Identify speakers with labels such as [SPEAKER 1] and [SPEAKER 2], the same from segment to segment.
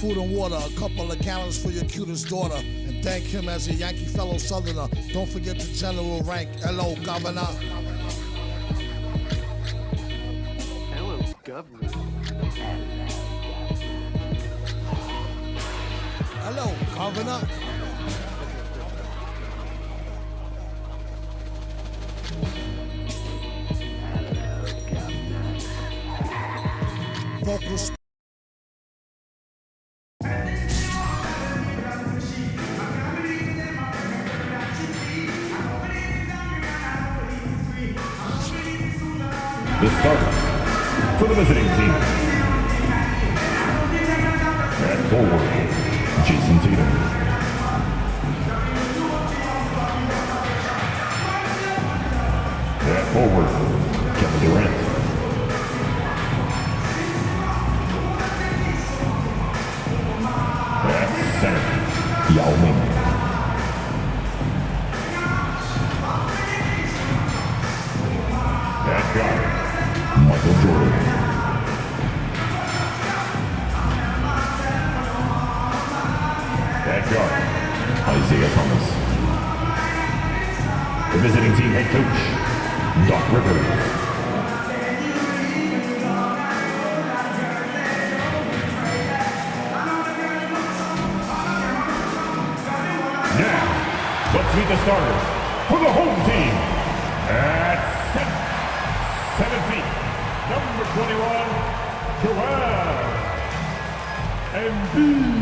[SPEAKER 1] food and water, a couple of gallons for your cutest daughter, and thank him as a Yankee fellow Southerner. Don't forget the general rank. Hello, Governor.
[SPEAKER 2] Hello, Governor.
[SPEAKER 1] Hello, Governor. Vocals.
[SPEAKER 3] The starter for the visiting team. At forward, Jason Tatum. At forward, Kevin Durant. At center, Yao Ming. At guard, Michael Jordan. At guard, Isaiah Thomas. The visiting team head coach, Doc Rivers. Now, let's meet the starters for the home team. At 7 feet, number 21, Joel Embiid.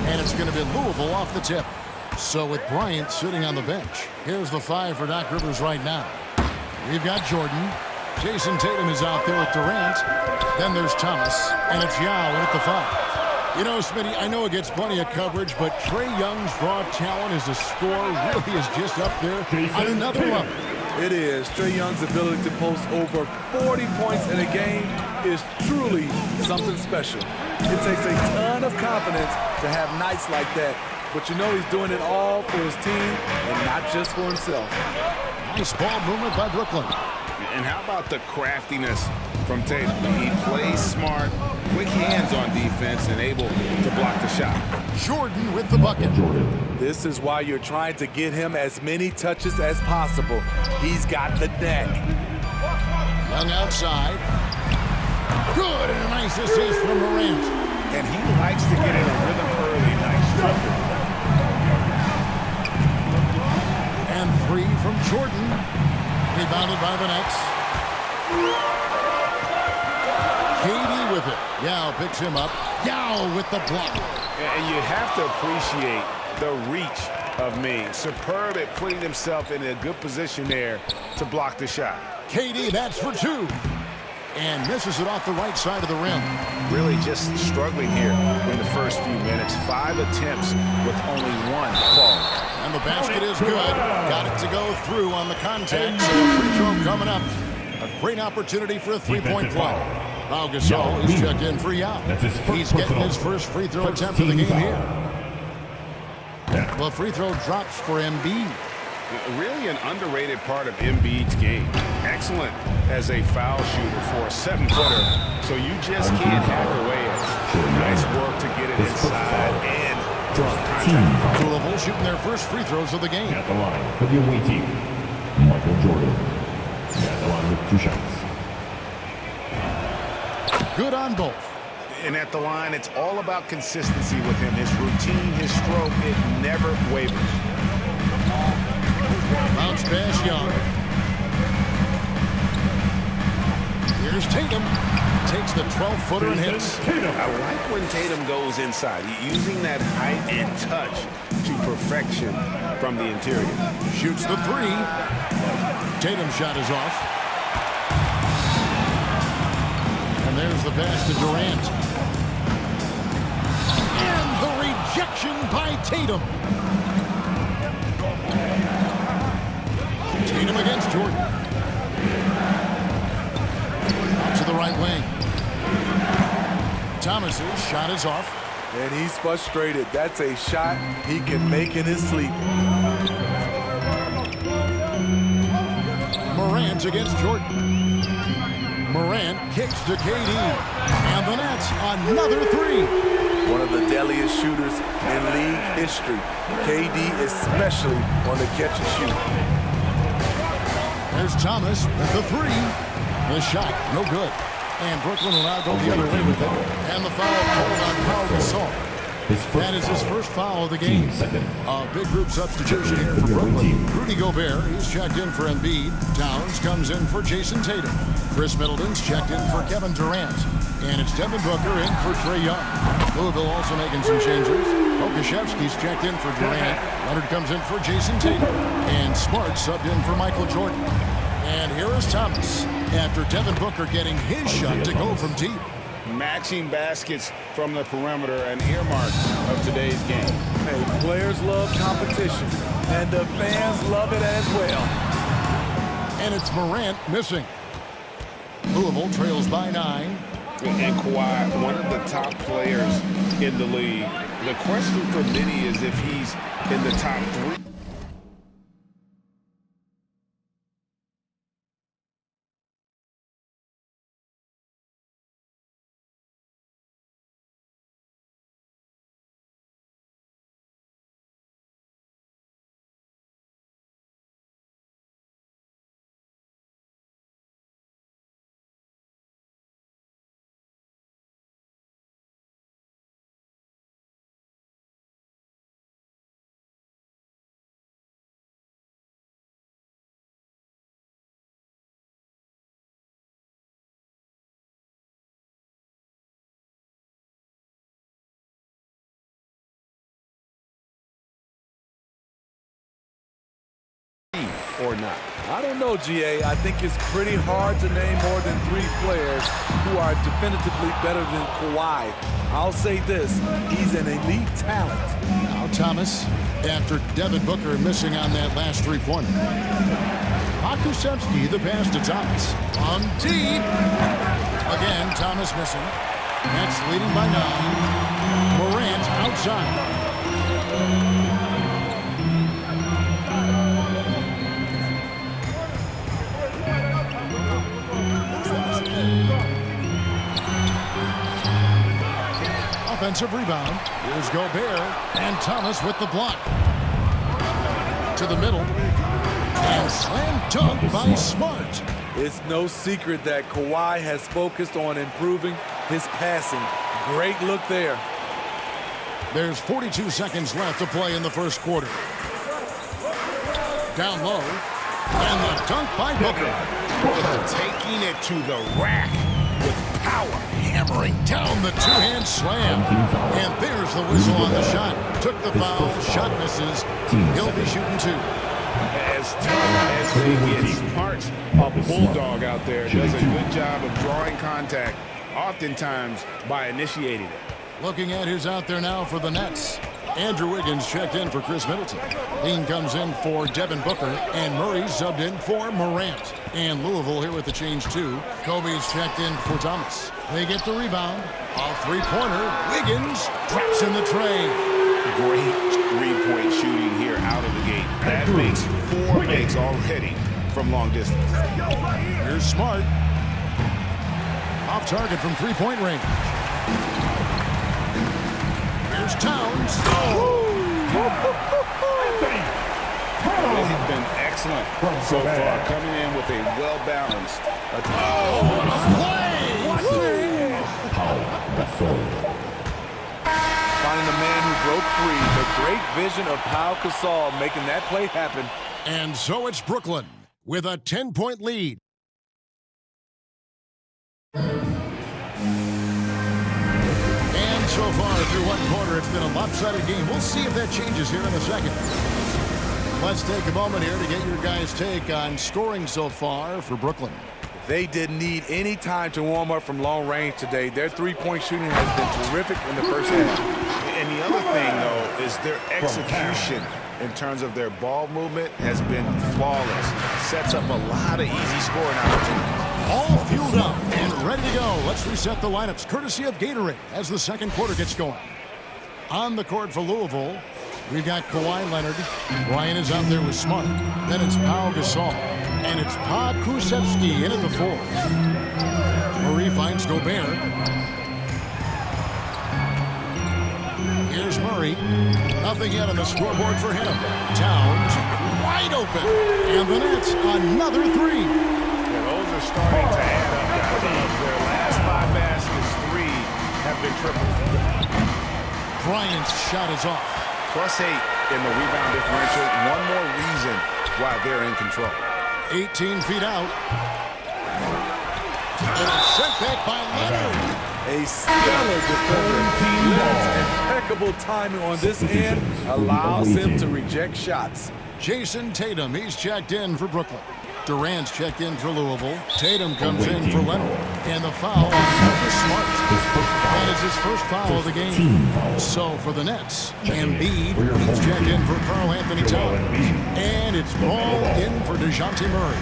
[SPEAKER 4] And it's going to be Louisville off the tip. So with Bryant sitting on the bench, here's the 5 for Doc Rivers right now. We've got Jordan. Jason Tatum is out there with Durant. Then there's Thomas, and it's Yao in at the 5. You know, Smitty, I know it gets plenty of coverage, but Trae Young's raw talent as a scorer really is just up there on another level.
[SPEAKER 5] It is. Trae Young's ability to post over 40 points in a game is truly something special. It takes a ton of confidence to have nights like that, but you know he's doing it all for his team and not just for himself.
[SPEAKER 4] Nice ball movement by Brooklyn.
[SPEAKER 6] And how about the craftiness from Tatum? He plays smart, quick hands on defense, and able to block the shot.
[SPEAKER 4] Jordan with the bucket.
[SPEAKER 5] This is why you're trying to get him as many touches as possible. He's got the neck.
[SPEAKER 4] Young outside. Good, and a nice assist from Durant.
[SPEAKER 6] And he likes to get in a rhythm early. Nice triple.
[SPEAKER 4] And 3 from Jordan. Rebounded by the Nets. KD with it. Yao picks him up. Yao with the block.
[SPEAKER 6] And you have to appreciate the reach of Ming. Superb at putting himself in a good position there to block the shot.
[SPEAKER 4] KD, that's for 2. And misses it off the right side of the rim.
[SPEAKER 6] Really just struggling here in the first few minutes. 5 attempts with only 1 fall.
[SPEAKER 4] And the basket is good. Got it to go through on the contact. So a free throw coming up. A great opportunity for a 3-point play. Pau Gasol is checked in for Yao. He's getting his first free throw attempt of the game here. Well, free throw drops for Embiid.
[SPEAKER 6] Really an underrated part of Embiid's game. Excellent as a foul shooter for a 7-footer. So you just can't hack away it. Nice work to get it inside and draw contact.
[SPEAKER 4] Louisville shooting their first free throws of the game.
[SPEAKER 3] At the line for the away team, Michael Jordan. At the line with 2 shots.
[SPEAKER 4] Good on both.
[SPEAKER 6] And at the line, it's all about consistency with him. His routine, his stroke, it never wavers.
[SPEAKER 4] Bounce pass, Young. Here's Tatum. Takes the 12-footer and hits.
[SPEAKER 6] I like when Tatum goes inside, using that height and touch to perfection from the interior.
[SPEAKER 4] Shoots the 3. Tatum's shot is off. And there's the pass to Durant. And the rejection by Tatum. Tatum against Jordan. Out to the right wing. Thomas's shot is off.
[SPEAKER 5] And he's frustrated. That's a shot he can make in his sleep.
[SPEAKER 4] Morant defense against Jordan. Morant kicks to KD. And the Nets, another three.
[SPEAKER 5] One of the deadliest shooters in league history. KD especially on the catch and shoot.
[SPEAKER 4] There's Thomas with the three. The shot, no good. And Brooklyn will now go the other way with it. And the foul called on Pau Gasol. That is his first foul of the game. A big group substitution here for Brooklyn. Rudy Gobert, he's checked in for Embiid. Towns comes in for Jason Tatum. Chris Middleton's checked in for Kevin Durant. And it's Devin Booker in for Trae Young. Louisville also making some changes. Okashevsky's checked in for Durant. Leonard comes in for Jason Tatum. And Smart subbed in for Michael Jordan. And here is Thomas after Devin Booker getting his shot to go from deep.
[SPEAKER 6] Matching baskets from the perimeter, an earmark of today's game.
[SPEAKER 5] Hey, players love competition, and the fans love it as well.
[SPEAKER 4] And it's Morant missing. Louisville trails by 9.
[SPEAKER 6] And Kawhi, one of the top players in the league. The question for many is if he's in the top 3. Or not?
[SPEAKER 5] I don't know, GA. I think it's pretty hard to name more than 3 players who are definitively better than Kawhi. I'll say this, he's an elite talent.
[SPEAKER 4] Now Thomas, after Devin Booker missing on that last three-pointer. Okashevsky, the pass to Thomas. On deep. Again, Thomas missing. Nets leading by 9. Morant outside. Offensive rebound. Here's Gobert and Thomas with the block. To the middle. And slam dunk by Smart.
[SPEAKER 5] It's no secret that Kawhi has focused on improving his passing. Great look there.
[SPEAKER 4] There's 42 seconds left to play in the first quarter. Down low. And the dunk by Booker.
[SPEAKER 6] Taking it to the rack with power.
[SPEAKER 4] Hammering down the two-hand slam. And there's the whistle on the shot. Took the foul. Shot misses. He'll be shooting 2.
[SPEAKER 6] As tough as he gets, Smart's a bulldog out there. Does a good job of drawing contact, oftentimes by initiating it.
[SPEAKER 4] Looking at who's out there now for the Nets. Andrew Wiggins checked in for Chris Middleton. Dean comes in for Devin Booker. And Murray subbed in for Morant. And Louisville here with the change too. Kobe's checked in for Thomas. They get the rebound. A three-pointer. Wiggins drops in the tray.
[SPEAKER 6] Great three-point shooting here out of the gate. That makes 4 makes already from long distance.
[SPEAKER 4] Here's Smart. Off target from three-point range. Here's Towns.
[SPEAKER 6] He's been excellent so far, coming in with a well-balanced.
[SPEAKER 4] What a play!
[SPEAKER 5] Finding the man who broke free. The great vision of Pau Gasol making that play happen.
[SPEAKER 4] And so it's Brooklyn with a 10-point lead. And so far through one quarter, it's been a lopsided game. We'll see if that changes here in a second. Let's take a moment here to get your guys' take on scoring so far for Brooklyn.
[SPEAKER 5] They didn't need any time to warm up from long range today. Their three-point shooting has been terrific in the first half.
[SPEAKER 6] And the other thing, though, is their execution in terms of their ball movement has been flawless. Sets up a lot of easy scoring opportunities.
[SPEAKER 4] All fueled up and ready to go. Let's reset the lineups courtesy of Gatorade as the second quarter gets going. On the court for Louisville, We've got Kawhi Leonard. Bryant is out there with Smart. Then it's Pau Gasol. And it's Pod Krusevsky in at the 4. Murray finds Gobert. Here's Murray. Nothing yet on the scoreboard for him. Towns wide open. And the Nets another 3.
[SPEAKER 6] Yeah, those are starting to add up, guys. Their last 5 baskets, 3 have been tripled.
[SPEAKER 4] Bryant's shot is off.
[SPEAKER 6] +8 in the rebound differential. One more reason why they're in control.
[SPEAKER 4] 18 feet out. And it's sent back by Leonard.
[SPEAKER 5] A stellar defender. Leonard's impeccable timing on this end allows him to reject shots.
[SPEAKER 4] Jason Tatum, he's checked in for Brooklyn. Durant's checked in for Louisville. Tatum comes in for Leonard. And the foul on Marcus Smart. That is his first foul of the game. So for the Nets, Embiid, he's checked in for Karl Anthony Towns. And it's ball in for DeJounte Murray.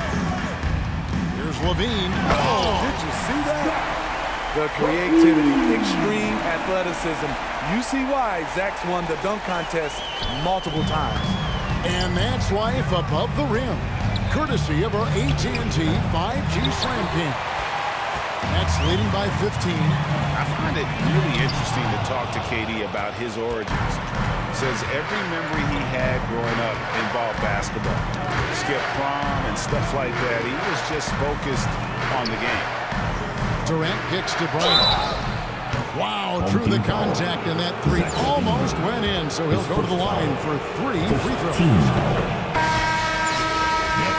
[SPEAKER 4] Here's Levine.
[SPEAKER 5] Oh, did you see that? The creativity, extreme athleticism. You see why Zach's won the dunk contest multiple times.
[SPEAKER 4] And that's life above the rim, courtesy of our AT&T 5G Slam King. That's leading by 15.
[SPEAKER 6] I find it really interesting to talk to KD about his origins. Says every memory he had growing up involved basketball. Skip prom and stuff like that. He was just focused on the game.
[SPEAKER 4] Durant kicks to Bryant. Wow, through the contact, and that 3 almost went in, so he'll go to the line for 3 free throws.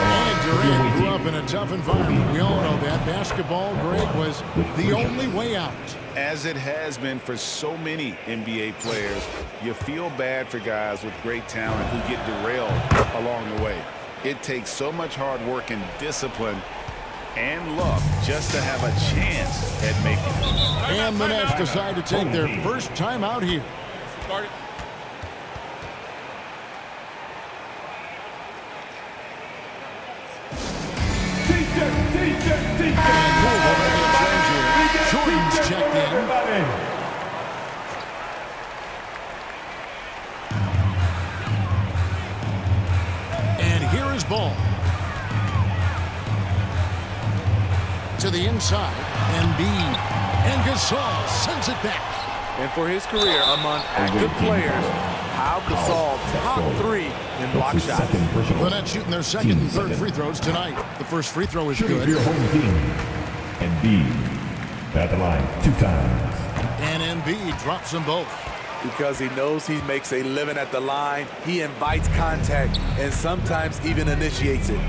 [SPEAKER 4] And Durant grew up in a tough environment. We all know that. Basketball, Greg, was the only way out.
[SPEAKER 6] As it has been for so many NBA players, you feel bad for guys with great talent who get derailed along the way. It takes so much hard work and discipline and luck just to have a chance at making it.
[SPEAKER 4] And the Nets decide to take their first time out here. Jordan's checked in. And here is Ball. To the inside, Embiid, and Gasol sends it back.
[SPEAKER 5] And for his career among active players, Pau Gasol top 3 in block shots.
[SPEAKER 4] The Nets shooting their second and third free throws tonight. The first free throw is good.
[SPEAKER 3] Your home team. Embiid at the line 2 times.
[SPEAKER 4] And Embiid drops them both.
[SPEAKER 5] Because he knows he makes a living at the line, he invites contact and sometimes even initiates it.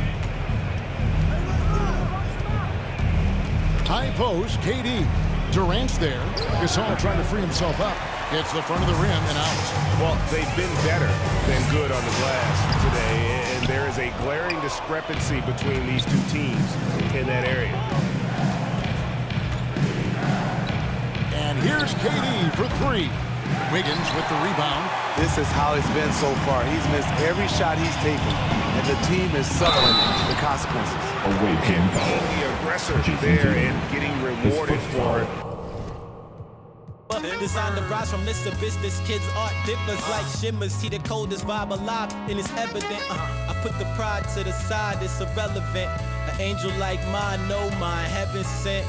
[SPEAKER 4] High post, KD. Durant's there. Gasol trying to free himself up. Gets the front of the rim and out.
[SPEAKER 6] Well, they've been better than good on the glass today, and there is a glaring discrepancy between these two teams in that area.
[SPEAKER 4] And here's KD for 3. Wiggins with the rebound.
[SPEAKER 5] This is how it's been so far. He's missed every shot he's taken, and the team is suffering the consequences.
[SPEAKER 3] Away team foul.
[SPEAKER 6] The aggressor there and getting rewarded for it.
[SPEAKER 7] Designed to rise from Mr. Business, kids art differs like shimmers. See the coldest vibe alive, and it's evident. I put the pride to the side, it's irrelevant. An angel like mine, no mine, heaven sent.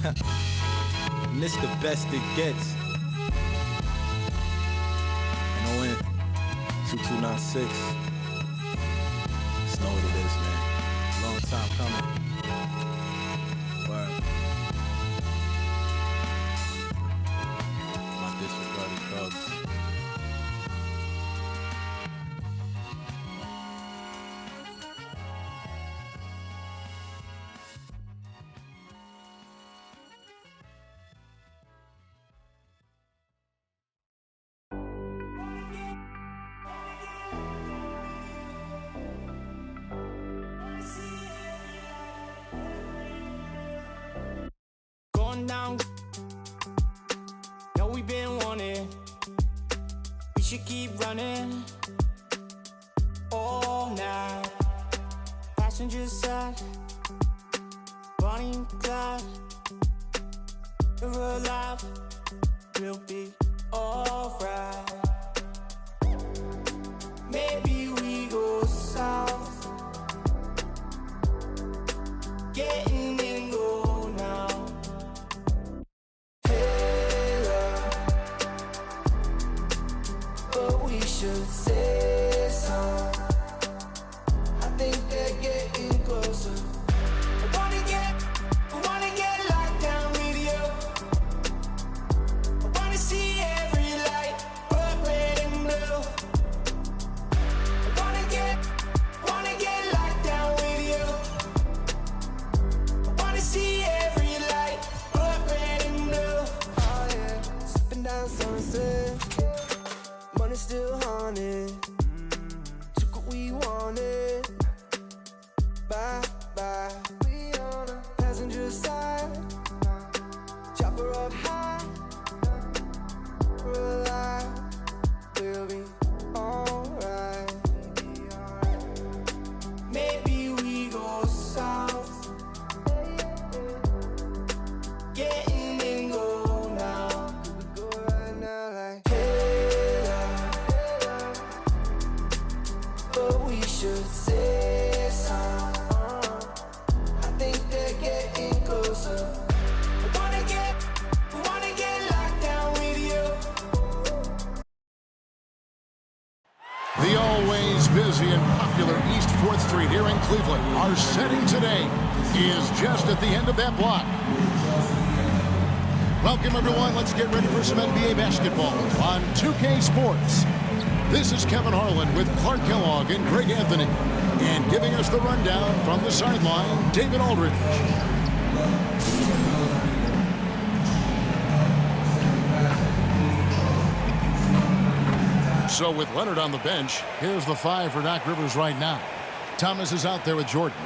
[SPEAKER 7] And it's the best it gets. And ON 2296. Just know what it is, man. Long time coming. Word. My disregarded thugs. Down. No, we've been wanting. We should keep running all night. Passenger side, Bonnie and Clyde. We're alive. We'll be alright.
[SPEAKER 8] Maybe we go south, getting in go now. Hey, but we should say so. I think they're getting closer. I wanna get locked down with you. I wanna see every light, but red and blue. Wanna get locked down with you. I wanna see every light, blood red and blue. Oh yeah, sipping down sunset, money still haunted. Took what we wanted. Bye bye. We on the passenger side, chopper up high. Rely, we'll be alright. Maybe we go south, getting in go now. We go right now like hey, but we should say so. I think they're getting closer. I wanna get locked down with you.
[SPEAKER 4] The always busy and popular East 4th Street here in Cleveland. Our setting today is just at the end of that block. Welcome, everyone. Let's get ready for some NBA basketball on 2K Sports. This is Kevin Harlan with Clark Kellogg and Greg Anthony. And giving us the rundown from the sideline, David Aldridge. So with Leonard on the bench, here's the 5 for Doc Rivers right now. Thomas is out there with Jordan.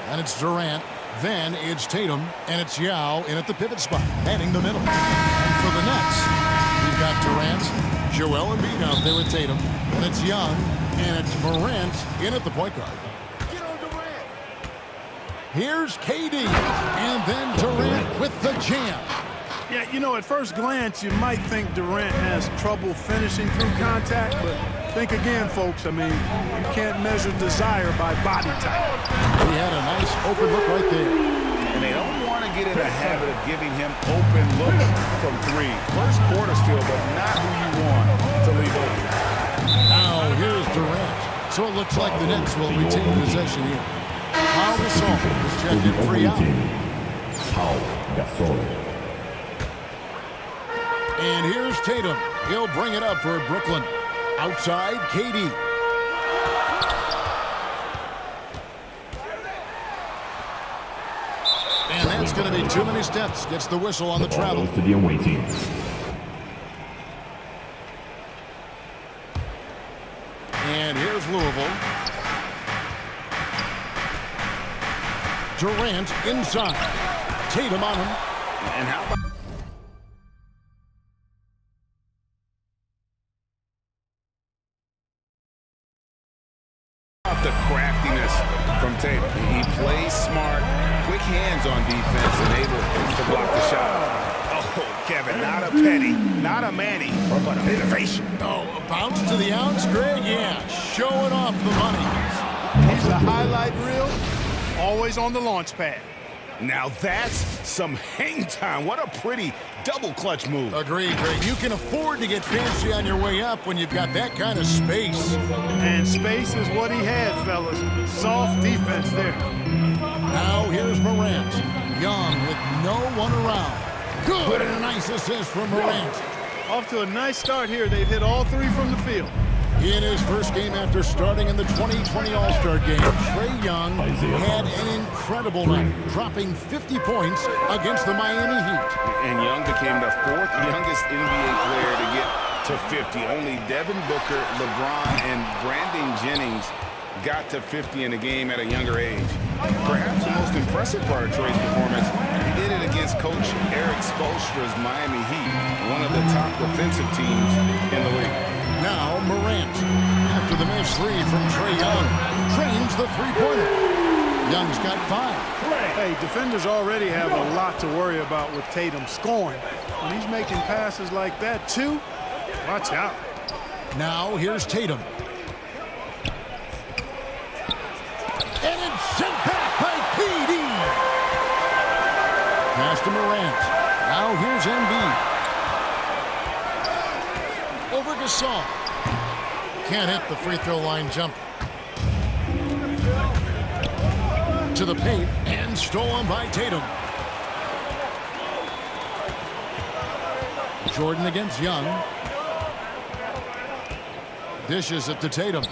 [SPEAKER 4] And it's Durant. Then it's Tatum. And it's Yao in at the pivot spot, manning the middle. And for the Nets, we've got Durant, Joel Embiid out there with Tatum. And it's Young. And it's Morant in at the point guard.
[SPEAKER 6] Get on Durant.
[SPEAKER 4] Here's KD. And then Durant with the jam.
[SPEAKER 9] Yeah, you know, at first glance, you might think Durant has trouble finishing through contact, but think again, folks. I mean, you can't measure desire by body type.
[SPEAKER 4] He had a nice open look right there.
[SPEAKER 6] And they don't want to get in the habit of giving him open looks from 3. First quarter's feel, but not who you want to leave open.
[SPEAKER 4] Now, here's Durant. So it looks like the Nets will retain possession here. Pau Gasol is checked in free out.
[SPEAKER 3] Pau Gasol.
[SPEAKER 4] And here's Tatum. He'll bring it up for Brooklyn. Outside, KD. And that's going to be too many steps. Gets the whistle on the travel.
[SPEAKER 3] To the away team.
[SPEAKER 4] And here's Louisville. Durant inside. Tatum on him.
[SPEAKER 6] And how about the craftiness from Tatum? He plays smart, quick hands on defense, and able to block the shot. Oh, Kevin, not a Petty, not a Manny, but an innovation.
[SPEAKER 4] Oh, a bounce to the ounce, Greg? Yeah, showing off the money.
[SPEAKER 9] He's the highlight reel, always on the launch pad.
[SPEAKER 6] Now that's some hang time. What a pretty double clutch move.
[SPEAKER 4] Agreed, Greg. You can afford to get fancy on your way up when you've got that kind of space.
[SPEAKER 9] And space is what he had, fellas. Soft defense there.
[SPEAKER 4] Now here's Morant. Young with no one around. Good, and a nice assist from Morant.
[SPEAKER 9] Off to a nice start here. They've hit all 3 from the field.
[SPEAKER 4] In his first game after starting in the 2020 All-Star Game, Trae Young had an incredible night, dropping 50 points against the Miami Heat.
[SPEAKER 6] And Young became the 4th youngest NBA player to get to 50. Only Devin Booker, LeBron, and Brandon Jennings got to 50 in a game at a younger age. Perhaps the most impressive part of Trae's performance, he did it against Coach Eric Spoelstra's Miami Heat, one of the top defensive teams in the league.
[SPEAKER 4] Now Morant, after the missed 3 from Trae Young, trains the three-pointer. Young's got 5.
[SPEAKER 9] Hey, defenders already have a lot to worry about with Tatum scoring. When he's making passes like that, too, watch out.
[SPEAKER 4] Now here's Tatum. to Morant. Now here's Embiid. Over Gasol. Can't hit the free throw line jumper. To the paint and stolen by Tatum. Jordan against Young. Dishes it to Tatum.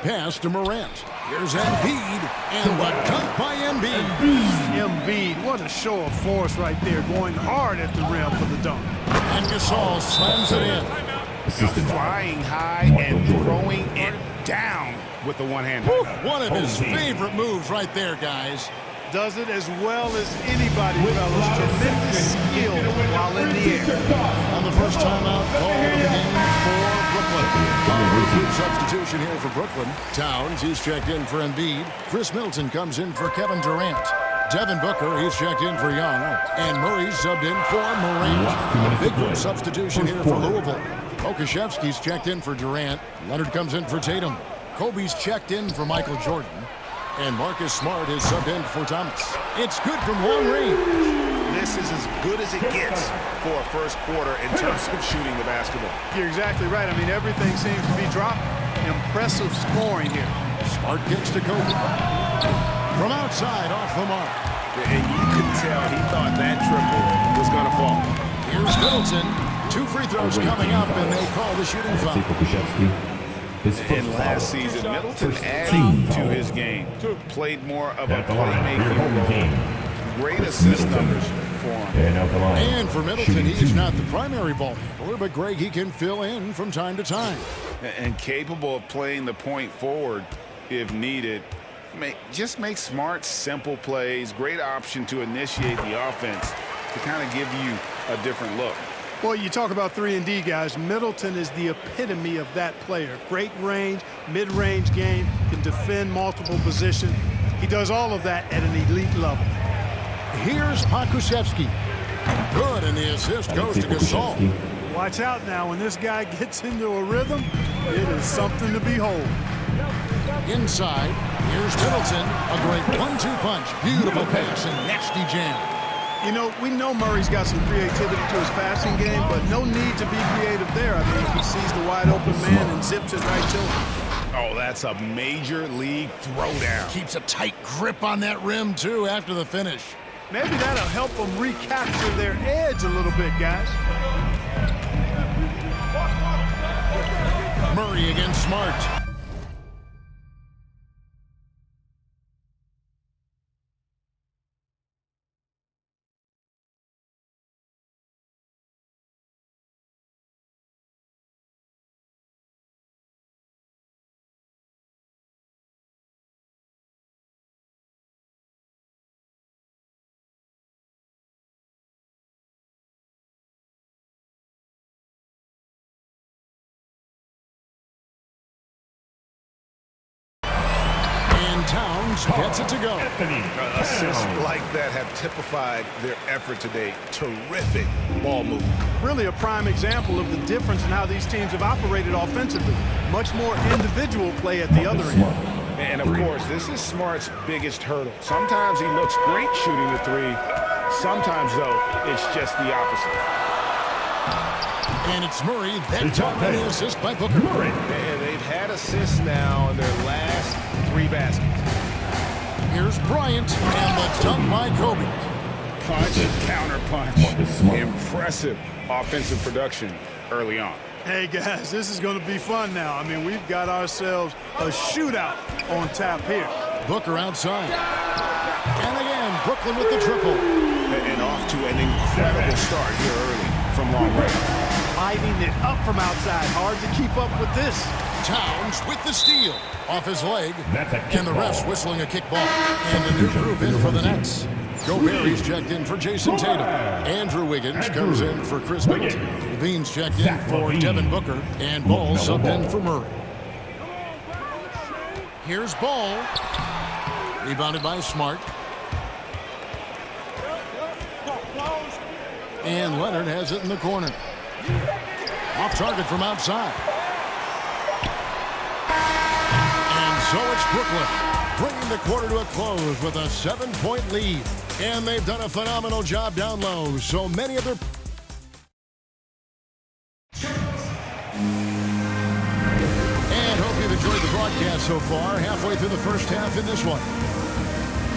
[SPEAKER 4] Pass to Morant. Here's Embiid, and the dunk by Embiid.
[SPEAKER 9] Embiid, what a show of force right there, going hard at the rim for the dunk.
[SPEAKER 4] And Gasol slams it in.
[SPEAKER 6] Flying high and throwing it down with the one-hand.
[SPEAKER 4] One of his favorite moves right there, guys.
[SPEAKER 9] Does it as well as anybody, fellas. Tremendous skill while in the air.
[SPEAKER 4] On the first timeout call of the game for Brooklyn. Good substitution here for Brooklyn. Towns, he's checked in for Embiid. Chris Middleton comes in for Kevin Durant. Devin Booker, he's checked in for Young. And Murray subbed in for Morant. A big substitution here for Louisville. Okashevsky's checked in for Durant. Leonard comes in for Tatum. Kobe's checked in for Michael Jordan. And Marcus Smart is subbed in for Thomas. It's good from long range.
[SPEAKER 6] This is as good as it gets for a first quarter in terms of shooting the basketball.
[SPEAKER 9] You're exactly right. I mean, everything seems to be dropping. Impressive scoring here.
[SPEAKER 4] Smart gets to Kobe. From outside, off the mark.
[SPEAKER 6] And you could tell he thought that triple was going to fall.
[SPEAKER 4] Here's Middleton. 2 free throws coming up, and they call the shooting foul.
[SPEAKER 6] In last season, Middleton added to his game. Played more of a playmaking role. Great assist numbers for him.
[SPEAKER 4] And for Middleton, he's not the primary ball handler, but Greg, he can fill in from time to time.
[SPEAKER 6] And capable of playing the point forward if needed. Just make smart, simple plays. Great option to initiate the offense to kind of give you a different look.
[SPEAKER 9] Well, you talk about 3-and-D, guys. Middleton is the epitome of that player. Great range, mid-range game, can defend multiple positions. He does all of that at an elite level.
[SPEAKER 4] Here's Pokusevski. Good, and the assist goes to Gasol.
[SPEAKER 9] Watch out now. When this guy gets into a rhythm, it is something to behold.
[SPEAKER 4] Inside, here's Middleton. A great 1-2 punch. Beautiful pass and nasty jam.
[SPEAKER 9] You know, we know Murray's got some creativity to his passing game, but no need to be creative there. I mean, he sees the wide open man and zips it right to him.
[SPEAKER 6] Oh, that's a major league throwdown.
[SPEAKER 4] Keeps a tight grip on that rim, too, after the finish.
[SPEAKER 9] Maybe that'll help them recapture their edge a little bit, guys.
[SPEAKER 4] Murray against Smart. Towns gets it to go.
[SPEAKER 6] Assists like that have typified their effort today. Terrific ball movement.
[SPEAKER 9] Really a prime example of the difference in how these teams have operated offensively. Much more individual play at the other end.
[SPEAKER 6] And, of course, this is Smart's biggest hurdle. Sometimes he looks great shooting the three. Sometimes, though, it's just the opposite.
[SPEAKER 4] And it's Murray. That time on the assist by Booker.
[SPEAKER 6] And they've had assists now in their last 3 baskets.
[SPEAKER 4] Here's Bryant and the dunk by Kobe.
[SPEAKER 6] Punch, counter punch. Impressive offensive production early on.
[SPEAKER 9] Hey, guys, this is going to be fun now. I mean, we've got ourselves a shootout on tap here.
[SPEAKER 4] Booker outside. And again, Brooklyn with the triple.
[SPEAKER 6] And off to an incredible start here early from long range.
[SPEAKER 9] Lighting it up from outside. Hard to keep up with this.
[SPEAKER 4] Towns with the steal. Off his leg. And the refs whistling a kick ball. And a new group in for the Nets. Gobert checked in for Jason Tatum. Andrew Wiggins comes in for Chris Middleton. Levine's checked in for Devin Booker. And Ball subbed in for Murray. Here's Ball. Rebounded by Smart. And Leonard has it in the corner. Off target from outside. And so it's Brooklyn, bringing the quarter to a close with a 7-point lead. And they've done a phenomenal job down low. So many of their... And hope you've enjoyed the broadcast so far. Halfway through the first half in this one.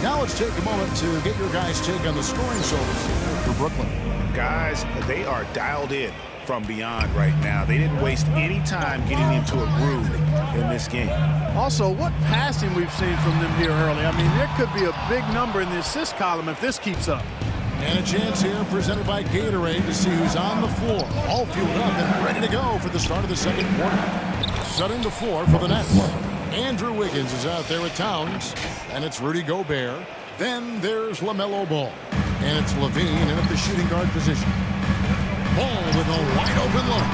[SPEAKER 4] Now let's take a moment to get your guys' take on the scoring totals for Brooklyn.
[SPEAKER 6] Guys, they are dialed in from beyond right now. They didn't waste any time getting into a groove in this game.
[SPEAKER 9] Also, what passing we've seen from them here early. I mean, there could be a big number in the assist column if this keeps up.
[SPEAKER 4] And a chance here presented by Gatorade to see who's on the floor. All fueled up and ready to go for the start of the second quarter. Setting the floor for the Nets. Andrew Wiggins is out there with Towns. And it's Rudy Gobert. Then there's LaMelo Ball. And it's Levine in at the shooting guard position. Ball with a wide open look.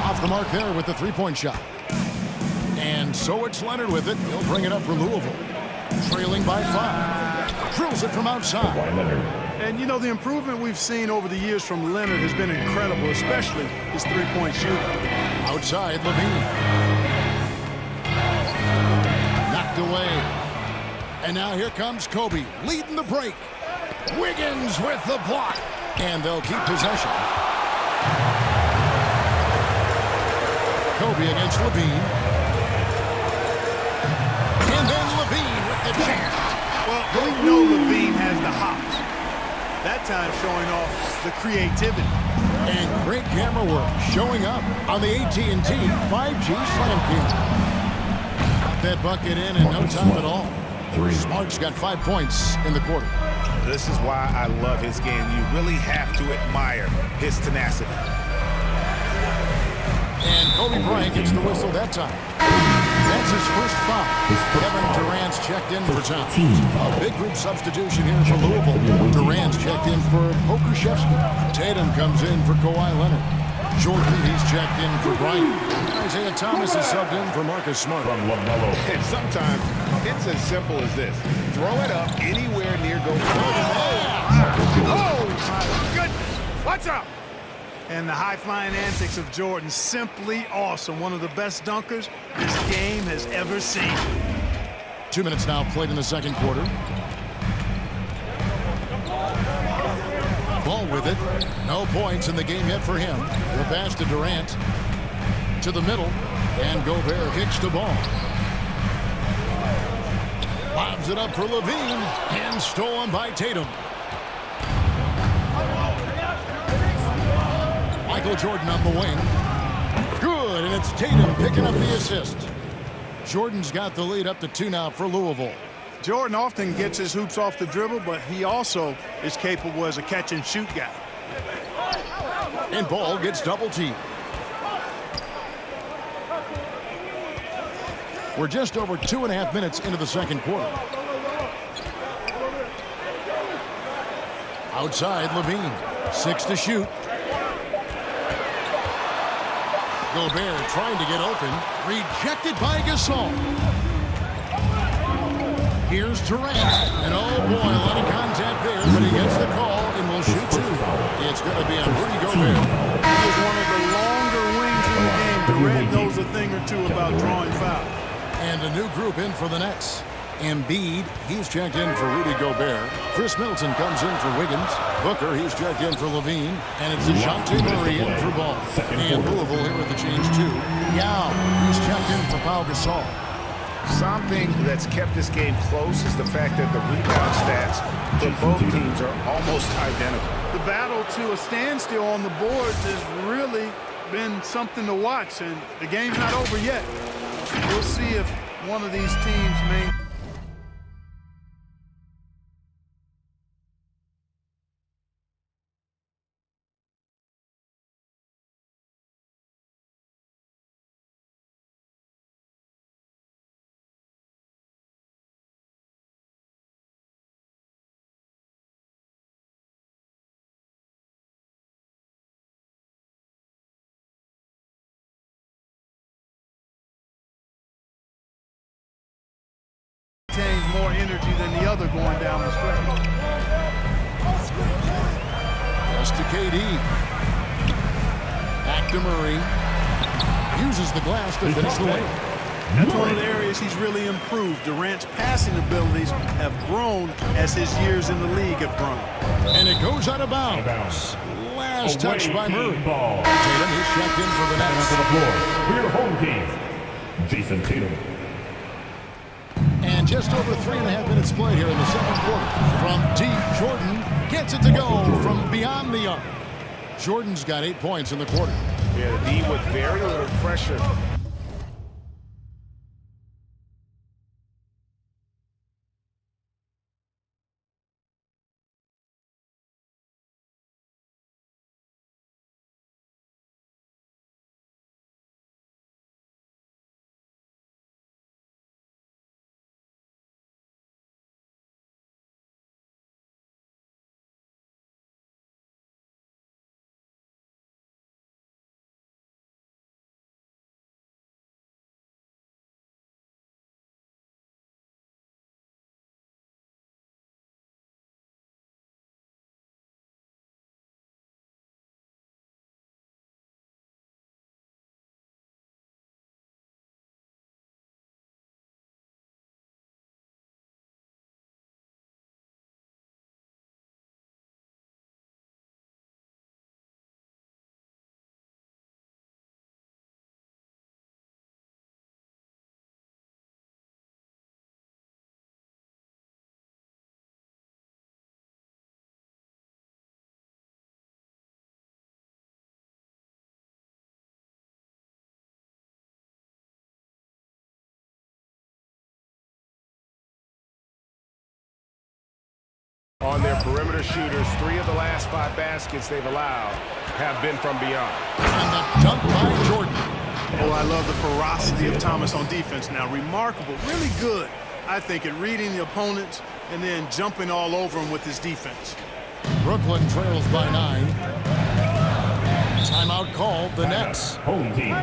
[SPEAKER 4] Off the mark there with the three-point shot. And so it's Leonard with it. He'll bring it up for Louisville. Trailing by 5. Drills it from outside.
[SPEAKER 9] And, you know, the improvement we've seen over the years from Leonard has been incredible, especially his three-point shooting.
[SPEAKER 4] Outside, Levine. Knocked away. And now here comes Kobe, leading the break. Wiggins with the block. And they'll keep possession. Kobe against Levine. And then Levine with the jam.
[SPEAKER 9] Well, we know Levine has the hops. That time showing off the creativity.
[SPEAKER 4] And great camera work showing up on the AT&T 5G Slam King. Got that bucket in no time at all. Smart's got 5 points in the quarter.
[SPEAKER 6] This is why I love his game. You really have to admire his tenacity.
[SPEAKER 4] And Kobe Bryant gets the whistle that time. That's his first foul. Kevin Durant's checked in for Towns. A big group substitution here for Louisville. Durant's checked in for Pokusevski. Tatum comes in for Kawhi Leonard. Jordan, he's checked in for Bryant. Isaiah Thomas is subbed in for Marcus Smart.
[SPEAKER 6] And sometimes it's as simple as this. Throw it up anywhere near goal.
[SPEAKER 9] Oh, my goodness. Watch out. And the high-flying antics of Jordan, simply awesome. One of the best dunkers this game has ever seen.
[SPEAKER 4] 2 minutes now played in the second quarter. Ball with it. No points in the game yet for him. The pass to Durant. To the middle. And Gobert kicks the ball. Lobs it up for Levine. And stolen by Tatum. Michael Jordan on the wing. Good, and it's Tatum picking up the assist. Jordan's got the lead up to 2 now for Louisville.
[SPEAKER 9] Jordan often gets his hoops off the dribble, but he also is capable as a catch-and-shoot guy.
[SPEAKER 4] And Ball gets double-teamed. We're just over 2.5 minutes into the second quarter. Outside, Levine. 6 to shoot. Gobert trying to get open. Rejected by Gasol. Here's Durant. And oh boy, a lot of contact there, but he gets the call and will shoot 2. It's going to be on Rudy Gobert.
[SPEAKER 9] He is one of the longer wings in the game. Durant knows a thing or two about drawing fouls.
[SPEAKER 4] And a new group in for the Nets. Embiid, he's checked in for Rudy Gobert. Chris Middleton comes in for Wiggins. Booker, he's checked in for Levine. And it's DeJounte Murray in for Ball. And Louisville here with the change too. Yao, he's checked in for Pau Gasol.
[SPEAKER 6] Something that's kept this game close is the fact that the rebound stats for both teams are almost identical.
[SPEAKER 9] The battle to a standstill on the boards has really been something to watch, and the game's not over yet. We'll see if one of these teams may... more energy than the other going down the stretch.
[SPEAKER 4] Pass to KD. Back to Murray. Uses the glass to finish the way.
[SPEAKER 9] That's one of the areas he's really improved. Durant's passing abilities have grown as his years in the league have grown.
[SPEAKER 4] And it goes out of bounds. Last touch by Murray. Tatum is checked in for the Nets.
[SPEAKER 3] To the floor for your home team, Jason Tatum.
[SPEAKER 4] And just over 3.5 minutes played here in the second quarter. From deep, Jordan gets it to go from beyond the arc. Jordan's got 8 points in the quarter.
[SPEAKER 6] Yeah, the D with very little pressure. On their perimeter shooters, 3 of the last 5 baskets they've allowed have been from beyond.
[SPEAKER 4] And the dunk by Jordan.
[SPEAKER 9] Oh, I love the ferocity of Thomas on defense now. Remarkable, really good, I think, at reading the opponents and then jumping all over them with his defense.
[SPEAKER 4] Brooklyn trails by 9. Timeout called, the Nets.
[SPEAKER 3] Home team.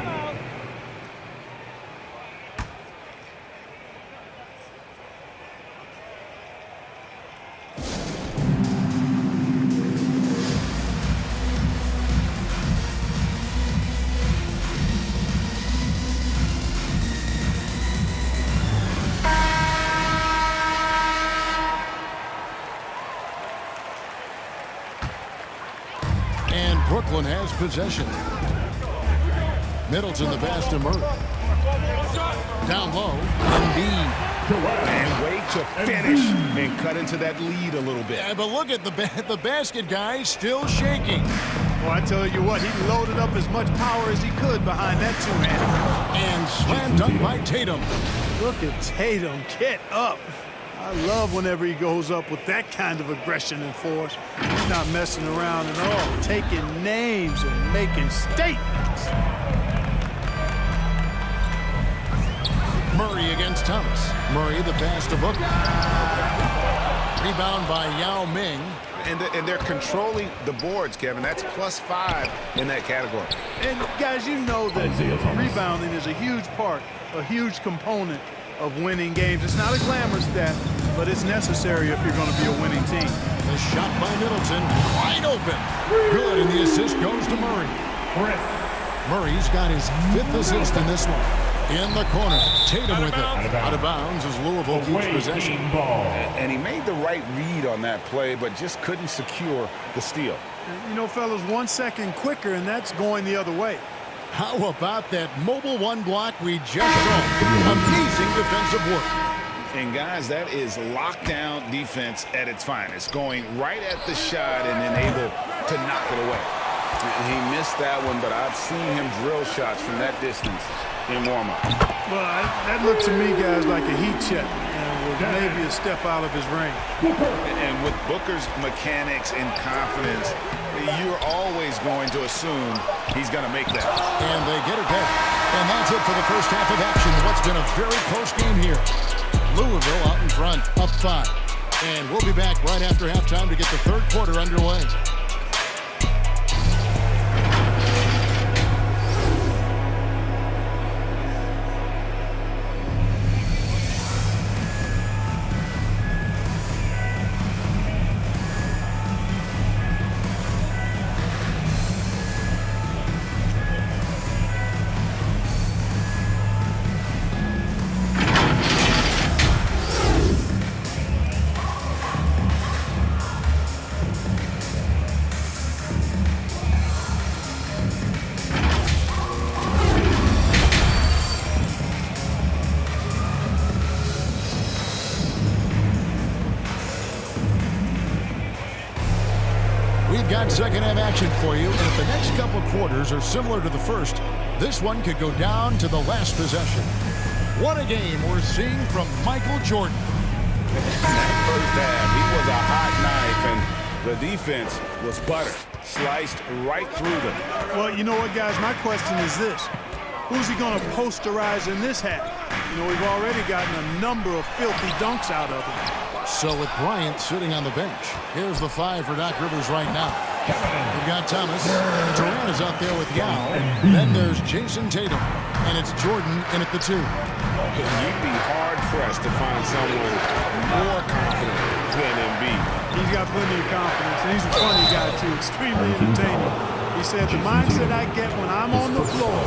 [SPEAKER 4] Brooklyn has possession. Middleton the pass to Murray. Down low, Embiid.
[SPEAKER 6] And wait to finish and cut into that lead a little bit.
[SPEAKER 4] Yeah, but look at the basket guy still shaking.
[SPEAKER 9] Well, I tell you what, he loaded up as much power as he could behind that two-hander.
[SPEAKER 4] And slam dunk by Tatum.
[SPEAKER 9] Look at Tatum, get up. I love whenever he goes up with that kind of aggression and force. He's not messing around at all, taking names and making statements.
[SPEAKER 4] Murray against Thomas. Murray the pass to Booker. Rebound by Yao Ming.
[SPEAKER 6] And they're controlling the boards, Kevin. That's +5 in that category.
[SPEAKER 9] And guys, you know that rebounding is a huge part, a huge component of winning games. It's not a glamour stat, but it's necessary if you're going to be a winning team.
[SPEAKER 4] The shot by Middleton, wide open. Good, and the assist goes to Murray. Murray's got his 5th assist in this one. In the corner, Tatum with it. Out of bounds as Louisville keeps possession.
[SPEAKER 6] And he made the right read on that play, but just couldn't secure the steal.
[SPEAKER 9] You know, fellas, 1 second quicker, and that's going the other way.
[SPEAKER 4] How about that mobile one block we just saw? Amazing defensive work.
[SPEAKER 6] And guys, that is lockdown defense at its finest. Going right at the shot and then able to knock it away. He missed that one, but I've seen him drill shots from that distance in warm-up.
[SPEAKER 9] Well, that looked to me, guys, like a heat check. Maybe a step out of his range.
[SPEAKER 6] And with Booker's mechanics and confidence, you're always going to assume he's going to make that.
[SPEAKER 4] And they get it back. And that's it for the first half of action. What's been a very close game here. Louisville out in front, up 5. And we'll be back right after halftime to get the third quarter underway. we've got second half action for you, and if the next couple quarters are similar to the first, this one could go down to the last possession. What a game we're seeing from Michael Jordan.
[SPEAKER 6] That first half, he was a hot knife, and the defense was butter, sliced right through them.
[SPEAKER 9] Well, you know what, guys? My question is this. Who's he going to posterize in this half? You know, we've already gotten a number of filthy dunks out of him.
[SPEAKER 4] So with Bryant sitting on the bench, here's the 5 for Doc Rivers right now. We've got Thomas. Durant is out there with Yao. Then there's Jason Tatum. And it's Jordan in at the 2.
[SPEAKER 6] You'd be hard-pressed to find someone more confident than Embiid.
[SPEAKER 9] He's got plenty of confidence, and he's a funny guy, too. Extremely entertaining. He said, the mindset I get when I'm on the floor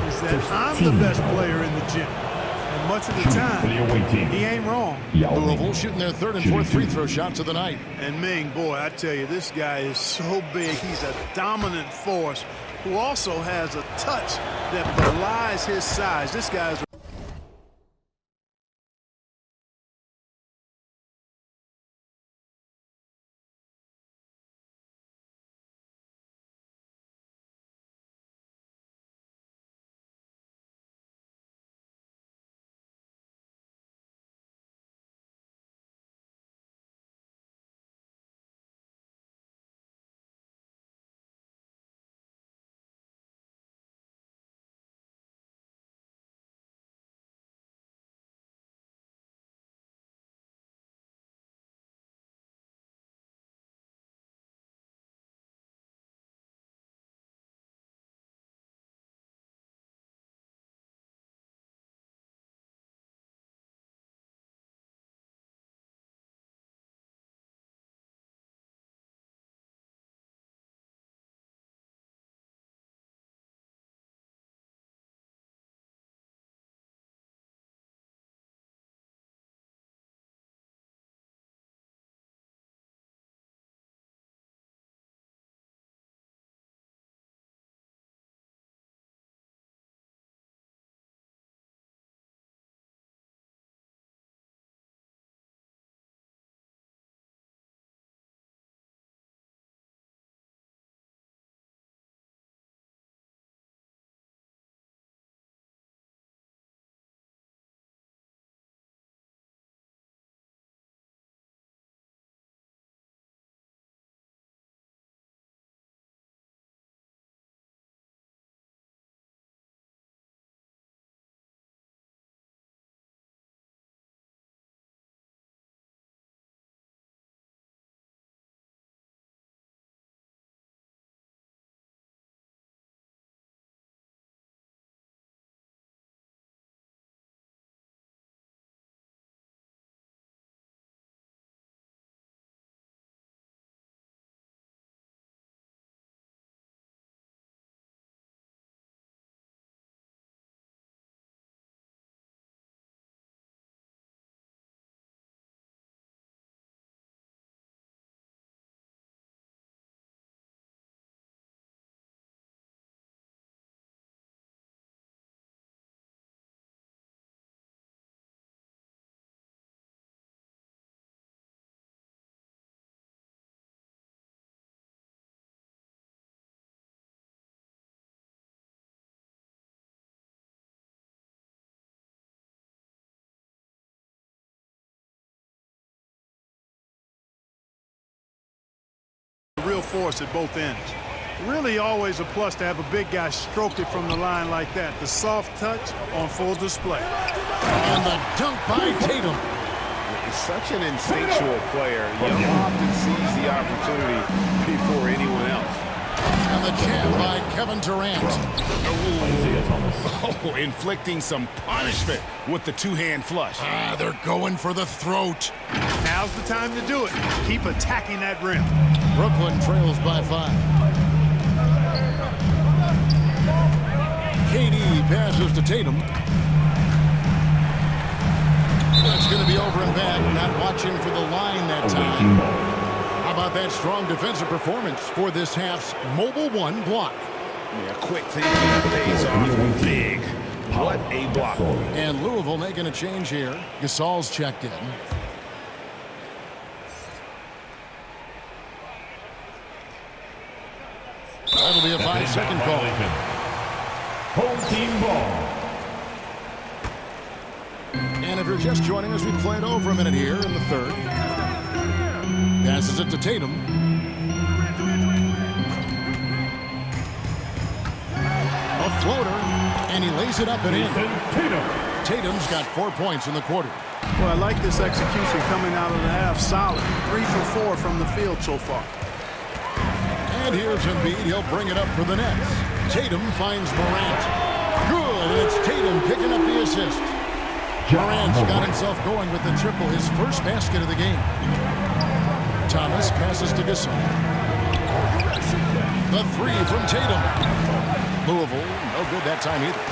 [SPEAKER 9] is that I'm the best player in the gym. And much of the time, he ain't wrong.
[SPEAKER 4] Louisville shooting their 3rd and 4th free throw shots of the night.
[SPEAKER 9] And Ming, boy, I tell you, this guy is so big. He's a dominant force who also has a touch that belies his size. This guy's a real force at both ends. Really always a plus to have a big guy stroke it from the line like that. The soft touch on full display.
[SPEAKER 4] And the dunk by Tatum.
[SPEAKER 6] He's such an instinctual player. Young often sees the opportunity before anyone else.
[SPEAKER 4] And the jam by Kevin Durant.
[SPEAKER 6] Oh, inflicting some punishment with the two-hand flush.
[SPEAKER 4] They're going for the throat.
[SPEAKER 9] Now's the time to do it. Keep attacking that rim.
[SPEAKER 4] Brooklyn trails by 5. KD passes to Tatum. That's going to be over and back. Not watching for the line that time. How about that strong defensive performance for this half's Mobile One block?
[SPEAKER 6] Yeah, quick thinking pays off big. What a block.
[SPEAKER 4] And Louisville making a change here. Gasol's checked in. 5-second call.
[SPEAKER 3] Home team ball.
[SPEAKER 4] And if you're just joining us, we played over a minute here in the third. Passes it to Tatum. A floater, and he lays it up and in. Tatum's got 4 points in the quarter.
[SPEAKER 9] Well, I like this execution coming out of the half. Solid. 3 for 4 from the field so far.
[SPEAKER 4] And here's Embiid. He'll bring it up for the Nets. Tatum finds Morant. Good. And it's Tatum picking up the assist. Morant's got himself going with the triple, his first basket of the game. Thomas passes to Gasol. The 3 from Tatum. Louisville, no good that time either.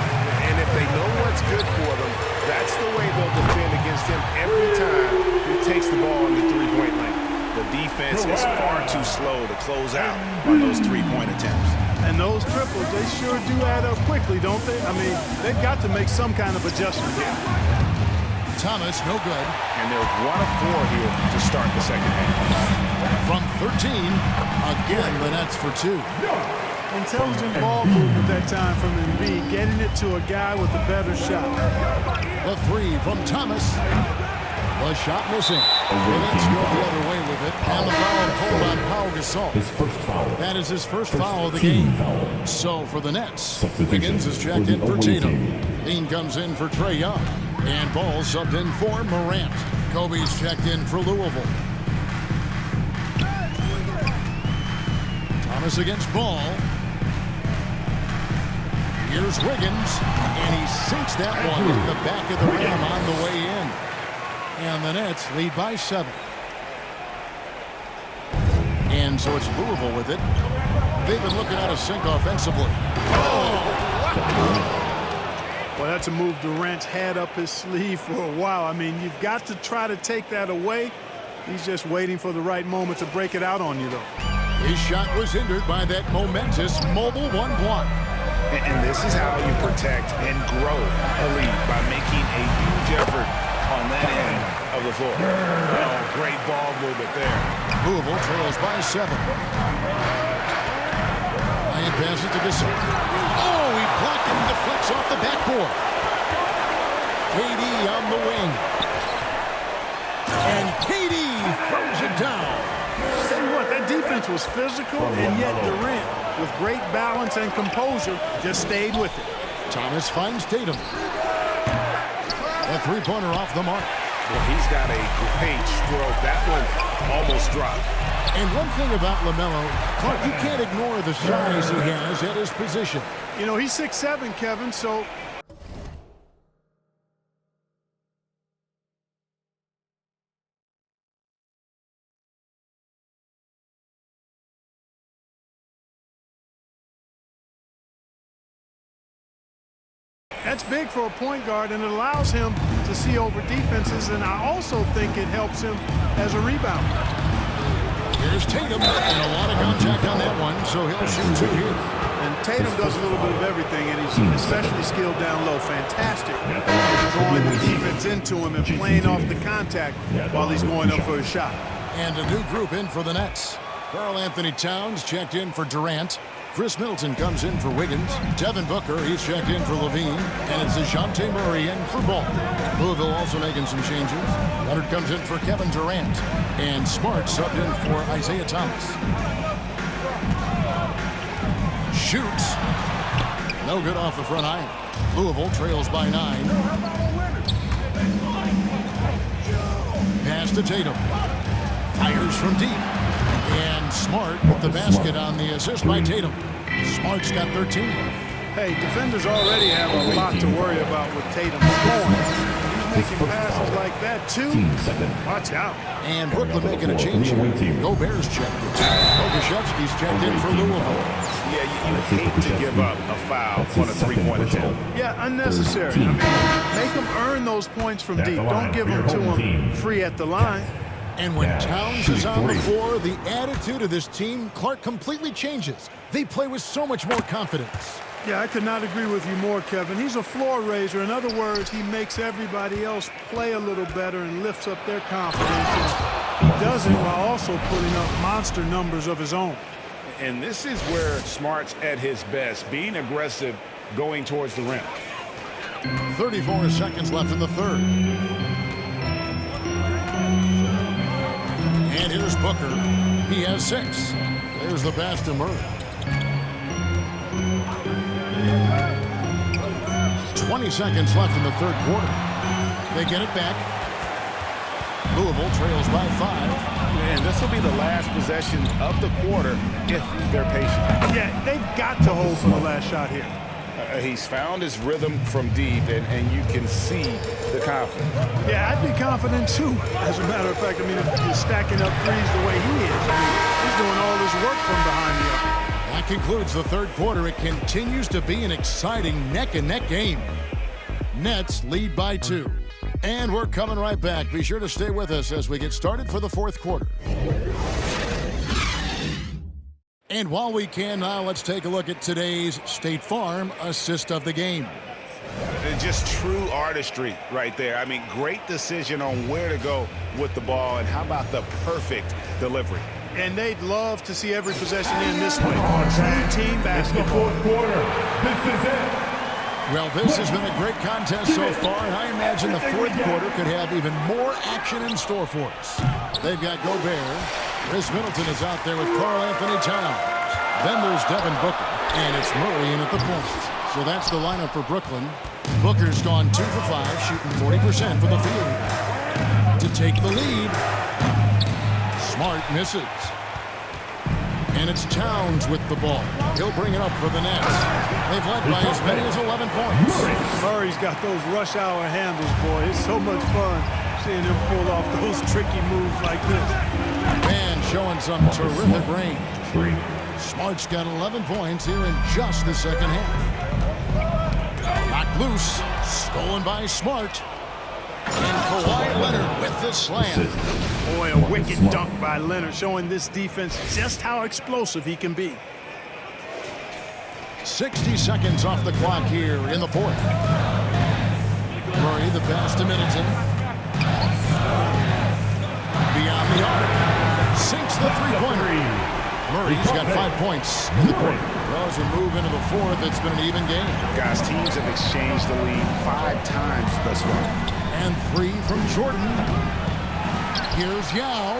[SPEAKER 6] And if they know what's good for them, that's the way they'll defend against him every time he takes the ball in the three-point lane. The defense is far too slow to close out on those three-point attempts.
[SPEAKER 9] And those triples, they sure do add up quickly, don't they? I mean, they've got to make some kind of adjustment here.
[SPEAKER 4] Thomas, no good.
[SPEAKER 6] And they're 1 of 4 here to start the second half.
[SPEAKER 4] From 13, again the Nets for 2.
[SPEAKER 9] Intelligent ball movement that time from Embiid, getting it to a guy with a better shot.
[SPEAKER 4] The 3 from Thomas. The shot missing. The Nets go the other way with it. And the foul called on Pau Gasol.
[SPEAKER 3] His first foul.
[SPEAKER 4] That is his first foul of the game. So for the Nets, Wiggins is checked in for Tatum. Dean comes in for Trae Young. And Ball subbed in for Morant. Kobe's checked in for Louisville. Thomas against Ball. Here's Wiggins, and he sinks that one in the back of the rim on the way in. And the Nets lead by 7. And so it's Louisville with it. They've been looking out of sync offensively.
[SPEAKER 9] Well, that's a move Durant's had up his sleeve for a while. I mean, you've got to try to take that away. He's just waiting for the right moment to break it out on you, though.
[SPEAKER 4] His shot was hindered by that momentous mobile 1 block.
[SPEAKER 6] And this is how you protect and grow a lead, by making a huge effort on that end of the floor. Oh, great ball movement there.
[SPEAKER 4] Louisville trails by 7. Bryant passes to Gasol. Oh, he blocked it and deflects off the backboard. KD on the wing. And KD throws it down.
[SPEAKER 9] Tell you what, that defense was physical, and yet Durant, with great balance and composure, just stayed with it.
[SPEAKER 4] Thomas finds Tatum. A 3-pointer off the mark.
[SPEAKER 6] Well, he's got a great stroke. That one almost dropped.
[SPEAKER 4] And one thing about LaMelo, Clark, you can't ignore the size he has at his position.
[SPEAKER 9] You know, he's 6'7", Kevin, so... That's big for a point guard, and it allows him to see over defenses, and I also think it helps him as a rebounder.
[SPEAKER 4] Here's Tatum, and a lot of contact on that one, so he'll shoot 2 here.
[SPEAKER 9] And Tatum does a little bit of everything, and he's especially skilled down low. Fantastic. Drawing the defense into him and playing off the contact while he's going up for a shot.
[SPEAKER 4] And a new group in for the Nets. Karl Anthony Towns checked in for Durant. Chris Middleton comes in for Wiggins. Devin Booker, he's checked in for Levine. And it's DeJounte Murray in for Ball. Louisville also making some changes. Leonard comes in for Kevin Durant. And Smart subbed in for Isaiah Thomas. Shoots. No good off the front iron. Louisville trails by 9. Pass to Tatum. Fires from deep. And Smart with the basket on the assist by Tatum. Smart's got 13.
[SPEAKER 9] Hey, defenders already have a lot to worry about with Tatum scoring. He's making passes like that, too. Watch out.
[SPEAKER 4] And Brooklyn making a change here. Go Bears check. Okashevsky's checked in for Louisville.
[SPEAKER 6] Yeah, you hate to give up a foul on a 3-point attempt.
[SPEAKER 9] Yeah, unnecessary. I mean, make them earn those points from deep. Don't give them to them free at the line.
[SPEAKER 4] And when Towns is on the floor, the attitude of this team, Clark, completely changes. They play with so much more confidence.
[SPEAKER 9] Yeah, I could not agree with you more, Kevin. He's a floor raiser. In other words, he makes everybody else play a little better and lifts up their confidence. And he does it while also putting up monster numbers of his own.
[SPEAKER 6] And this is where Smart's at his best, being aggressive, going towards the rim.
[SPEAKER 4] 34 seconds left in the third. And here's Booker. He has 6. There's the pass to Murray. 20 seconds left in the third quarter. They get it back. Louisville trails by 5.
[SPEAKER 6] And this will be the last possession of the quarter if they're patient.
[SPEAKER 9] Yeah, they've got to hold for the last shot here.
[SPEAKER 6] He's found his rhythm from deep, and you can see the confidence.
[SPEAKER 9] Yeah, I'd be confident too. As a matter of fact, I mean, if he's stacking up threes the way he is, I mean, he's doing all his work from behind the arc.
[SPEAKER 4] That concludes the third quarter. It continues to be an exciting neck-and-neck game. Nets lead by 2. And we're coming right back. Be sure to stay with us as we get started for the fourth quarter. And while we can now, let's take a look at today's State Farm assist of the game.
[SPEAKER 6] Just true artistry right there. I mean, great decision on where to go with the ball, and how about the perfect delivery.
[SPEAKER 9] And they'd love to see every possession in this way. True team basketball.
[SPEAKER 3] It's the fourth quarter. This is it.
[SPEAKER 4] Well, this has been a great contest so far, and I imagine the fourth quarter could have even more action in store for us. They've got Gobert. Chris Middleton is out there with Karl Anthony Towns. Then there's Devin Booker, and it's Murray in at the point. So that's the lineup for Brooklyn. Booker's gone 2 for 5, shooting 40% from the field. To take the lead, Smart misses. And it's Towns with the ball. He'll bring it up for the Nets. They've led by as many as 11 points.
[SPEAKER 9] Murray's got those rush hour handles, boy. It's so much fun seeing him pull off those tricky moves like this.
[SPEAKER 4] Man showing some terrific range. Smart's got 11 points here in just the second half. Knocked loose. Stolen by Smart. And Kawhi Leonard with the slam.
[SPEAKER 9] Boy, a wicked dunk by Leonard, showing this defense just how explosive he can be.
[SPEAKER 4] 60 seconds off the clock here in the fourth. Murray, the pass to Middleton. Beyond the arc. Sinks the three-pointer. Murray's got 5 points in the quarter. Well, as we move into the fourth, it's been an even game.
[SPEAKER 6] Guys, teams have exchanged the lead 5 times thus far.
[SPEAKER 4] And 3 from Jordan. Here's Yao.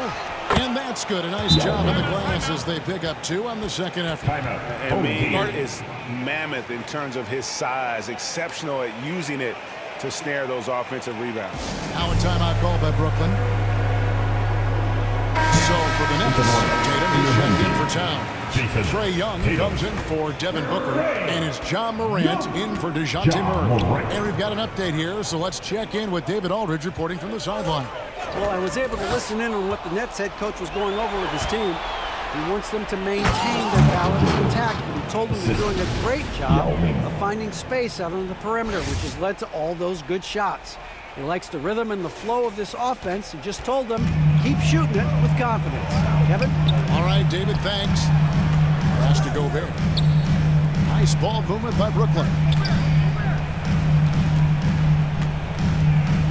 [SPEAKER 4] And that's good. A nice job in the glass as they pick up 2 on the second effort.
[SPEAKER 6] And Embiid is mammoth in terms of his size. Exceptional at using it to snare those offensive rebounds.
[SPEAKER 4] Now a timeout call by Brooklyn. So for the Nets, Tatum is checked in for Towns. Trae Young comes in for Devin Booker, and it's John Morant in for DeJounte Murray. And we've got an update here, so let's check in with David Aldridge reporting from the sideline.
[SPEAKER 2] Well, I was able to listen in on what the Nets head coach was going over with his team. He wants them to maintain their balance intact, but he told them they're doing a great job of finding space out on the perimeter, which has led to all those good shots. He likes the rhythm and the flow of this offense. He just told them, keep shooting it with confidence. Kevin?
[SPEAKER 4] All right, David, thanks. Pass to Gobert. Nice ball movement by Brooklyn.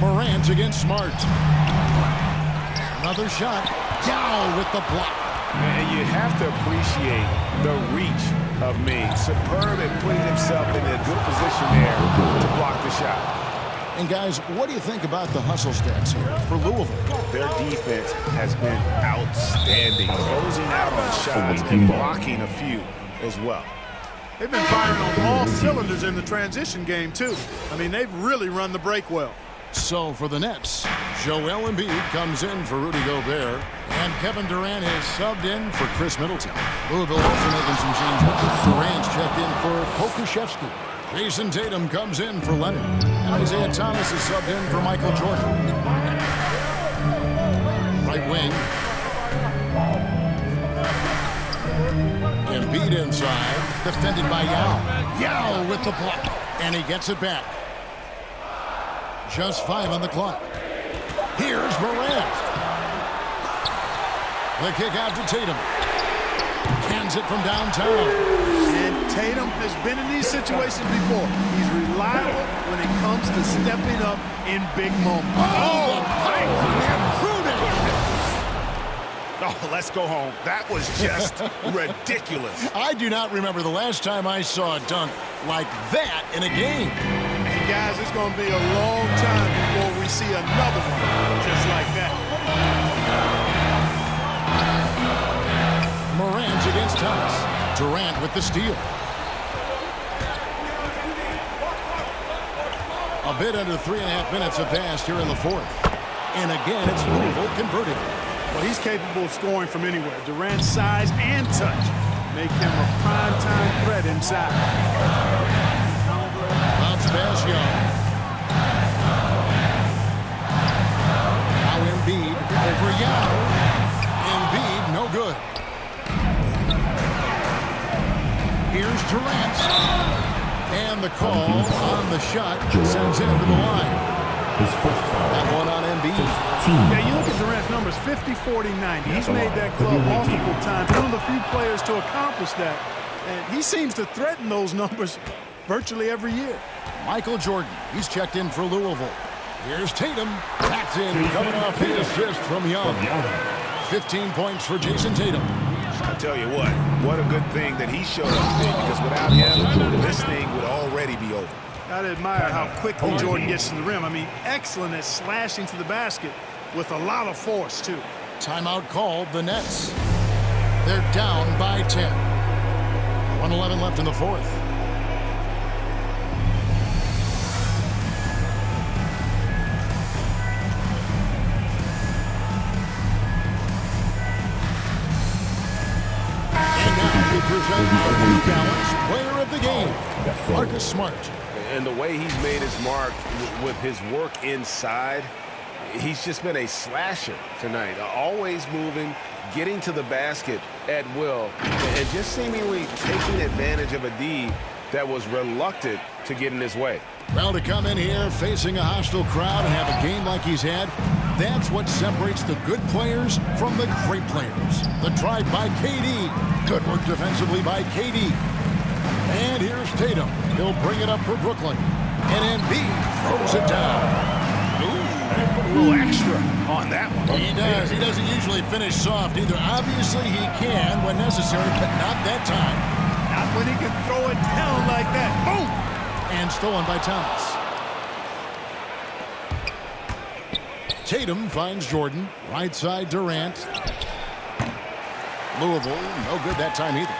[SPEAKER 4] Morant against Smart. Another shot. Down with the block.
[SPEAKER 6] And you have to appreciate the reach of Mead. Superb at putting himself in a good position there to block the shot.
[SPEAKER 4] And guys, what do you think about the hustle stats here for Louisville?
[SPEAKER 6] Their defense has been outstanding, closing out on shots and blocking a few as well.
[SPEAKER 9] They've been firing on all cylinders in the transition game, too. I mean, they've really run the break well.
[SPEAKER 4] So for the Nets, Joel Embiid comes in for Rudy Gobert, and Kevin Durant is subbed in for Chris Middleton. Louisville also making some changes. Durant's checked in for Pokusevski. Jason Tatum comes in for Leonard. And Isaiah Thomas is subbed in for Michael Jordan. Right wing. Embiid inside. Defended by Yao. Yao with the block. And he gets it back. Just 5 on the clock. Here's Morant. The kick out to Tatum. Hands it from downtown.
[SPEAKER 9] And Tatum has been in these situations before. He's reliable when it comes to stepping up in big moments.
[SPEAKER 4] Oh, pipe from Rudy.
[SPEAKER 6] Oh, Let's go home. That was just ridiculous.
[SPEAKER 4] I do not remember the last time I saw a dunk like that in a game.
[SPEAKER 9] And guys, it's going to be a long time before we see another one just like that.
[SPEAKER 4] Morant against Thomas. Durant with the steal. A bit under 3.5 minutes have passed here in the fourth. And again, it's Louisville converted.
[SPEAKER 9] Well, he's capable of scoring from anywhere. Durant's size and touch make him a prime-time threat inside.
[SPEAKER 4] Bounce pass, Young. Now Embiid over Young. Embiid, no good. Here's Durant. And the call on the shot sends him to the line. That one on Embiid.
[SPEAKER 9] Yeah, you look at Durant's numbers, 50, 40, 90. He's made that club multiple times. One of the few players to accomplish that. And he seems to threaten those numbers virtually every year.
[SPEAKER 4] Michael Jordan, he's checked in for Louisville. Here's Tatum. That's in, coming off the assist from Young. 15 points for Jason Tatum.
[SPEAKER 6] I tell you what a good thing that he showed up today, because without him, this thing would already be over.
[SPEAKER 9] Gotta admire how quickly Jordan gets to the rim. I mean, excellent at slashing to the basket with a lot of force, too.
[SPEAKER 4] Timeout called, the Nets. They're down by 10. 1:11 left in the fourth. And now we present our New Balance Player of the Game, Marcus Smart.
[SPEAKER 6] And the way he's made his mark with his work inside, he's just been a slasher tonight. Always moving, getting to the basket at will, and just seemingly taking advantage of a D that was reluctant to get in his way.
[SPEAKER 4] Well, to come in here facing a hostile crowd and have a game like he's had, that's what separates the good players from the great players. The drive by KD. Good work defensively by KD. And here's Tatum. He'll bring it up for Brooklyn. And Embiid throws it down.
[SPEAKER 6] Ooh, a little extra on that one.
[SPEAKER 4] He does. He doesn't usually finish soft either. Obviously, he can when necessary, but not that time.
[SPEAKER 9] Not when he can throw it down like that. Boom!
[SPEAKER 4] And stolen by Thomas. Tatum finds Jordan. Right side, Durant. Louisville, no good that time either.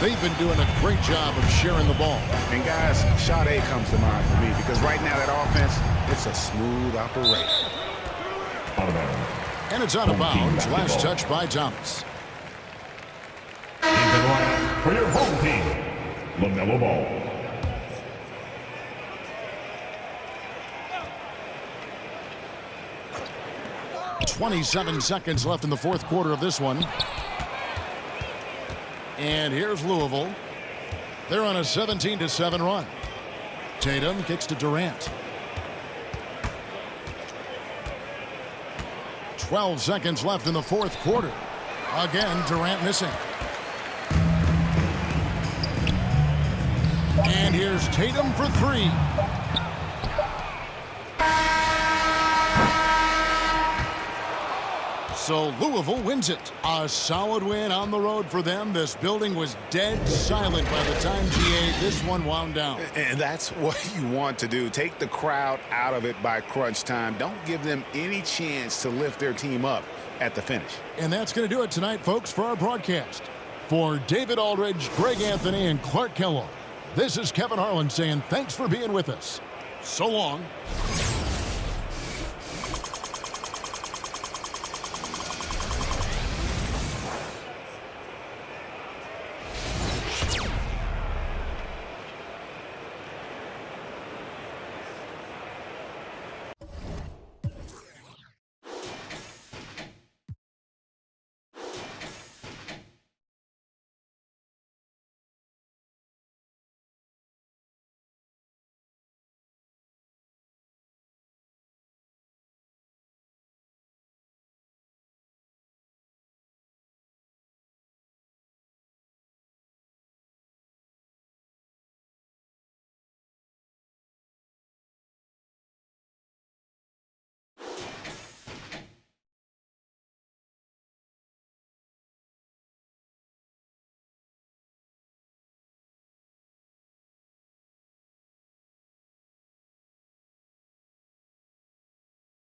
[SPEAKER 4] They've been doing a great job of sharing the ball.
[SPEAKER 6] And guys, shot A comes to mind for me, because right now that offense, it's a smooth operation.
[SPEAKER 4] And it's out of bounds. Last touch by Thomas.
[SPEAKER 3] Into the line for your home team, LaMelo Ball.
[SPEAKER 4] .27 seconds left in the fourth quarter of this one. And here's Louisville. They're on a 17-7 run. Tatum kicks to Durant. 12 seconds left in the fourth quarter. Again, Durant missing. And here's Tatum for three. So Louisville wins it. A solid win on the road for them. This building was dead silent by the time GA this one wound down.
[SPEAKER 6] And that's what you want to do. Take the crowd out of it by crunch time. Don't give them any chance to lift their team up at the finish.
[SPEAKER 4] And that's going to do it tonight, folks, for our broadcast. For David Aldridge, Greg Anthony, and Clark Kellogg, this is Kevin Harlan saying thanks for being with us. So long.